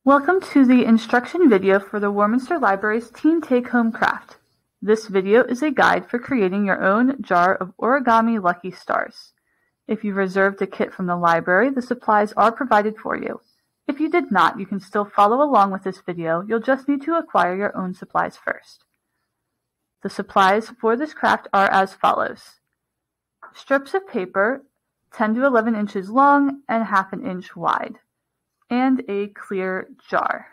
Welcome to the instruction video for the Warminster Library's Teen Take-Home Craft. This video is a guide for creating your own jar of origami lucky stars. If you reserved a kit from the library, the supplies are provided for you. If you did not, you can still follow along with this video. You'll just need to acquire your own supplies first. The supplies for this craft are as follows. Strips of paper, 10 to 11 inches long and half an inch wide, and a clear jar.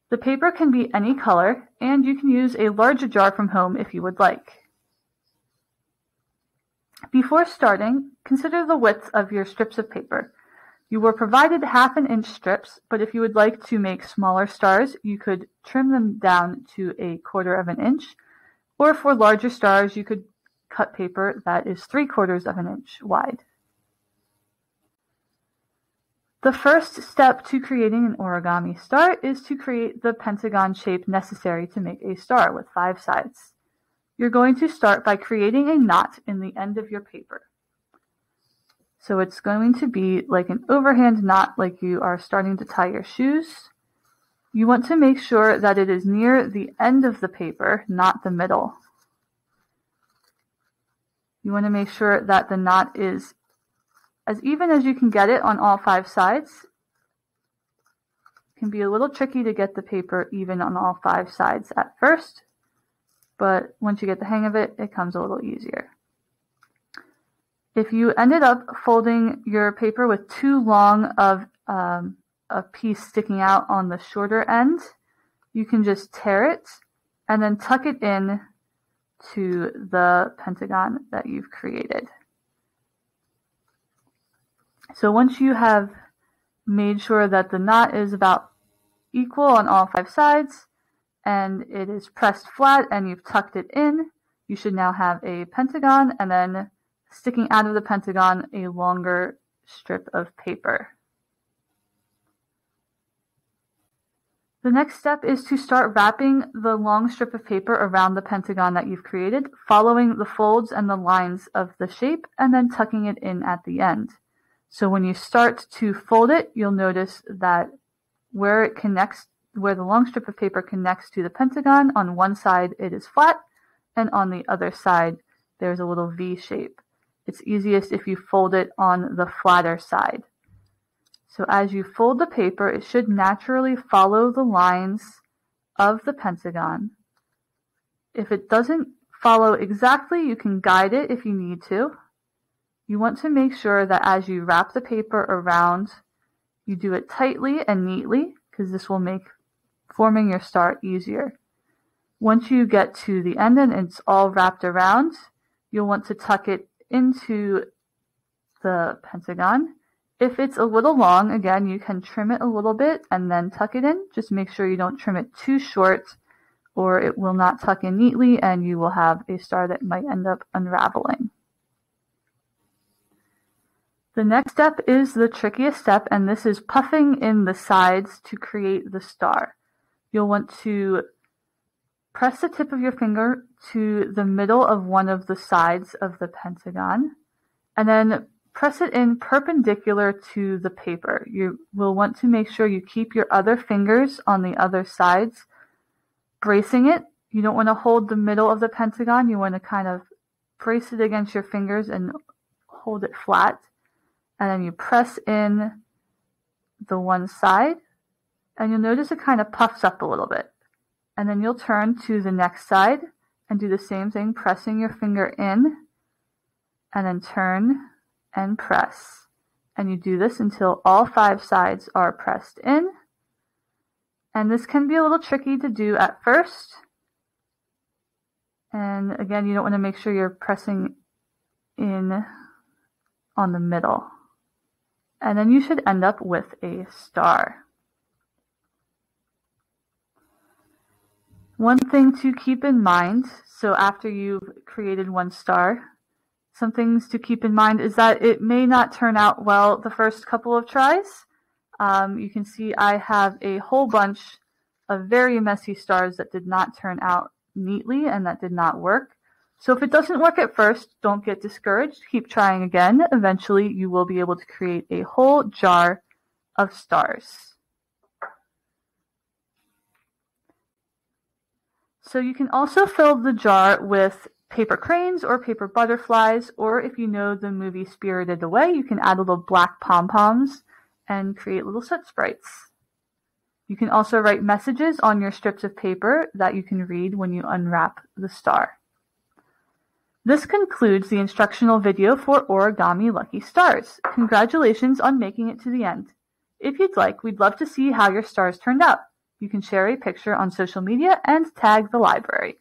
The paper can be any color, and you can use a larger jar from home if you would like. Before starting, consider the width of your strips of paper. You were provided half an inch strips, but if you would like to make smaller stars, you could trim them down to a quarter of an inch, or for larger stars, you could cut paper that is 3/4 of an inch wide. The first step to creating an origami star is to create the pentagon shape necessary to make a star with 5 sides. You're going to start by creating a knot in the end of your paper. So it's going to be like an overhand knot, like you are starting to tie your shoes. You want to make sure that it is near the end of the paper, not the middle. You want to make sure that the knot is as even as you can get it on all 5 sides. It can be a little tricky to get the paper even on all 5 sides at first, but once you get the hang of it, it comes a little easier. If you ended up folding your paper with too long of a piece sticking out on the shorter end, you can just tear it and then tuck it in to the pentagon that you've created. So once you have made sure that the knot is about equal on all 5 sides and it is pressed flat and you've tucked it in, you should now have a pentagon, and then sticking out of the pentagon, a longer strip of paper. The next step is to start wrapping the long strip of paper around the pentagon that you've created, following the folds and the lines of the shape, and then tucking it in at the end. So when you start to fold it, you'll notice that where the long strip of paper connects to the pentagon, on one side it is flat, and on the other side there's a little V shape. It's easiest if you fold it on the flatter side. So as you fold the paper, it should naturally follow the lines of the pentagon. If it doesn't follow exactly, you can guide it if you need to. You want to make sure that as you wrap the paper around, you do it tightly and neatly, because this will make forming your star easier. Once you get to the end and it's all wrapped around, you'll want to tuck it into the pentagon. If it's a little long, again, you can trim it a little bit and then tuck it in. Just make sure you don't trim it too short, or it will not tuck in neatly and you will have a star that might end up unraveling. The next step is the trickiest step, and this is puffing in the sides to create the star. You'll want to press the tip of your finger to the middle of one of the sides of the pentagon, and then press it in perpendicular to the paper. You will want to make sure you keep your other fingers on the other sides, bracing it. You don't want to hold the middle of the pentagon. You want to kind of brace it against your fingers and hold it flat. And then you press in the one side, and you'll notice it kind of puffs up a little bit. And then you'll turn to the next side and do the same thing, pressing your finger in, and then turn and press. And you do this until all 5 sides are pressed in. And this can be a little tricky to do at first. And again, you don't want to make sure you're pressing in on the middle. And then you should end up with a star. One thing to keep in mind, so after you've created one star, some things to keep in mind is that it may not turn out well the first couple of tries. You can see I have a whole bunch of very messy stars that did not turn out neatly and that did not work. So if it doesn't work at first, don't get discouraged. Keep trying again. Eventually, you will be able to create a whole jar of stars. So you can also fill the jar with paper cranes or paper butterflies, or if you know the movie Spirited Away, you can add little black pom-poms and create little soot sprites. You can also write messages on your strips of paper that you can read when you unwrap the star. This concludes the instructional video for Origami Lucky Stars. Congratulations on making it to the end. If you'd like, we'd love to see how your stars turned out. You can share a picture on social media and tag the library.